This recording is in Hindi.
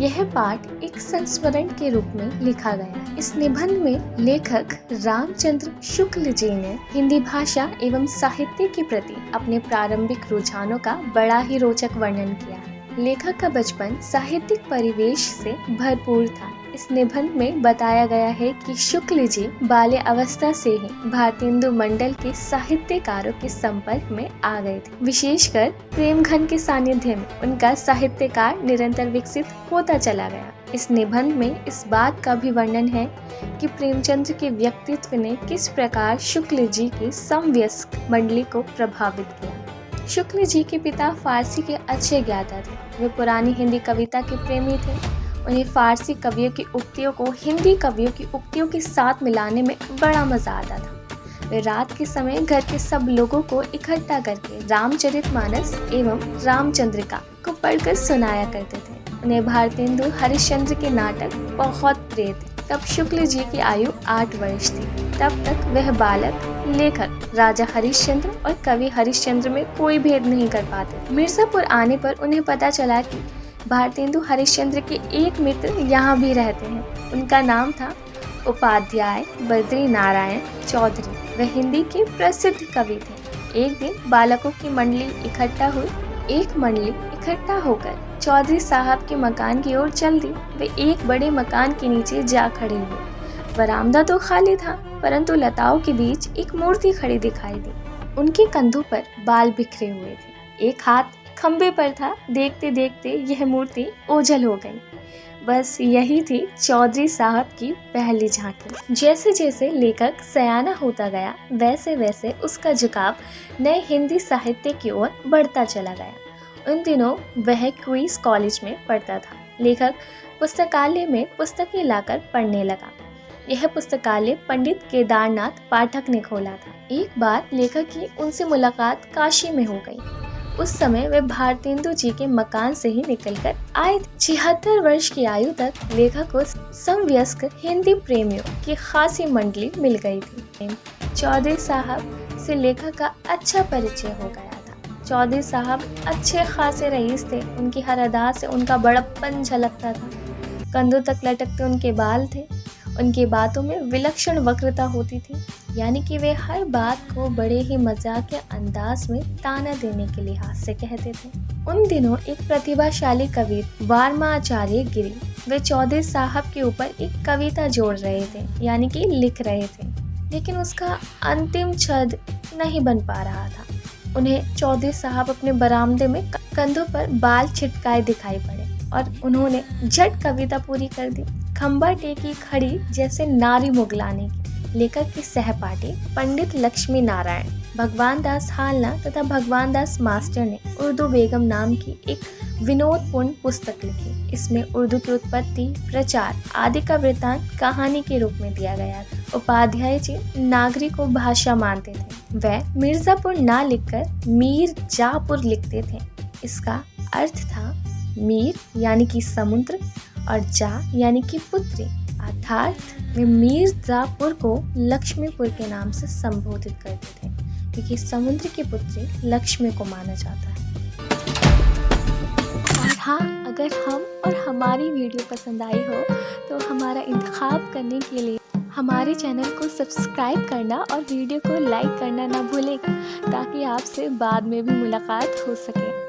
यह पाठ एक संस्मरण के रूप में लिखा गया। इस निबंध में लेखक रामचंद्र शुक्ल जी ने हिंदी भाषा एवं साहित्य के प्रति अपने प्रारंभिक रुझानों का बड़ा ही रोचक वर्णन किया है। लेखक का बचपन साहित्यिक परिवेश से भरपूर था। इस निबंध में बताया गया है कि शुक्ल जी बाल्य अवस्था से ही भारतेंदु मंडल के साहित्यकारों के संपर्क में आ गए थे। विशेषकर प्रेमघन के सानिध्य में उनका साहित्यकार निरंतर विकसित होता चला गया। इस निबंध में इस बात का भी वर्णन है कि प्रेमचंद्र के व्यक्तित्व ने किस प्रकार शुक्ल जी की समवयस्क मंडली को प्रभावित किया। शुक्ल जी के पिता फारसी के अच्छे ज्ञाता थे। वे पुरानी हिंदी कविता के प्रेमी थे। उन्हें फारसी कवियों की उक्तियों को हिंदी कवियों की उक्तियों के साथ मिलाने में बड़ा मजा आता था। वे रात के समय घर के सब लोगों को इकट्ठा करके रामचरितमानस एवं रामचंद्रिका को पढ़कर सुनाया करते थे। उन्हें भारतेंदु हरिश्चंद्र के नाटक बहुत प्रिय थे। तब शुक्ल जी की आयु 8 वर्ष थी। तब तक वह बालक लेखक राजा हरिश्चंद्र और कवि हरिश्चंद्र में कोई भेद नहीं कर पाते। मिर्जापुर आने पर उन्हें पता चला कि भारतेंदु हरिश्चंद्र के एक मित्र यहाँ भी रहते हैं। उनका नाम था उपाध्याय बद्री नारायण चौधरी। वह हिंदी के प्रसिद्ध कवि थे। एक दिन बालकों की मंडली इकट्ठा होकर चौधरी साहब के मकान की ओर चल दी। वे एक बड़े मकान के नीचे जा खड़े हुए। बरामदा तो खाली था, परंतु लताओं के बीच एक मूर्ति खड़ी दिखाई दी। उनके कंधों पर बाल बिखरे हुए थे। एक हाथ खंबे पर था। देखते देखते यह मूर्ति ओझल हो गई। बस यही थी चौधरी साहब की पहली झांकी। जैसे जैसे लेखक सयाना होता गया, वैसे वैसे उसका झुकाव नए हिंदी साहित्य की ओर बढ़ता चला गया। उन दिनों वह क्वींस कॉलेज में पढ़ता था। लेखक पुस्तकालय में पुस्तकें लाकर पढ़ने लगा। यह पुस्तकालय पंडित केदारनाथ पाठक ने खोला था। एक बार लेखक की उनसे मुलाकात काशी में हो गई। उस समय वे भारतेंदु जी के मकान से ही निकलकर आए थे। 76 वर्ष की आयु तक लेखक को समवयस्क हिंदी प्रेमियों की खासी मंडली मिल गई थी। चौधरी साहब से लेखक का अच्छा परिचय हो गया था। चौधरी साहब अच्छे खासे रईस थे। उनकी हर अदा से उनका बड़प्पन झलकता था। कंधों तक लटकते उनके बाल थे। उनकी बातों में विलक्षण वक्रता होती थी, यानी कि वे हर बात को बड़े ही मजाक के अंदाज में ताना देने के लिहाज से कहते थे। उन दिनों एक प्रतिभाशाली कवि वारमाचार्य गिरी वे चौधरी साहब के ऊपर एक कविता जोड़ रहे थे, यानी कि लिख रहे थे, लेकिन उसका अंतिम छंद नहीं बन पा रहा था। उन्हें चौधरी साहब अपने बरामदे में कंधों पर बाल छिटकाए दिखाई पड़े और उन्होंने झट कविता पूरी कर दी। खंबा टेकी खड़ी जैसे नारी मुगलाने की। लेखक की सहपाठी पंडित लक्ष्मी नारायण, भगवान दास हालना तथा भगवान दास मास्टर ने उर्दू बेगम नाम की एक विनोदपूर्ण पुस्तक लिखी। इसमें उर्दू की उत्पत्ति, प्रचार आदि का वृत्तांत कहानी के रूप में दिया गया था। उपाध्याय जी नागरी को भाषा मानते थे। वह मिर्जापुर ना लिखकर मीरजापुर लिखते थे। इसका अर्थ था मीर यानी कि समुद्र और जा यानी कि पुत्री, अर्थात वे मिर्जापुर को लक्ष्मीपुर के नाम से संबोधित करते थे, क्योंकि समुद्र की पुत्री लक्ष्मी को माना जाता है। और हाँ, अगर हम और हमारी वीडियो पसंद आई हो तो हमारा इंतखाब करने के लिए हमारे चैनल को सब्सक्राइब करना और वीडियो को लाइक करना ना भूलें, ताकि आपसे बाद में भी मुलाकात हो सके।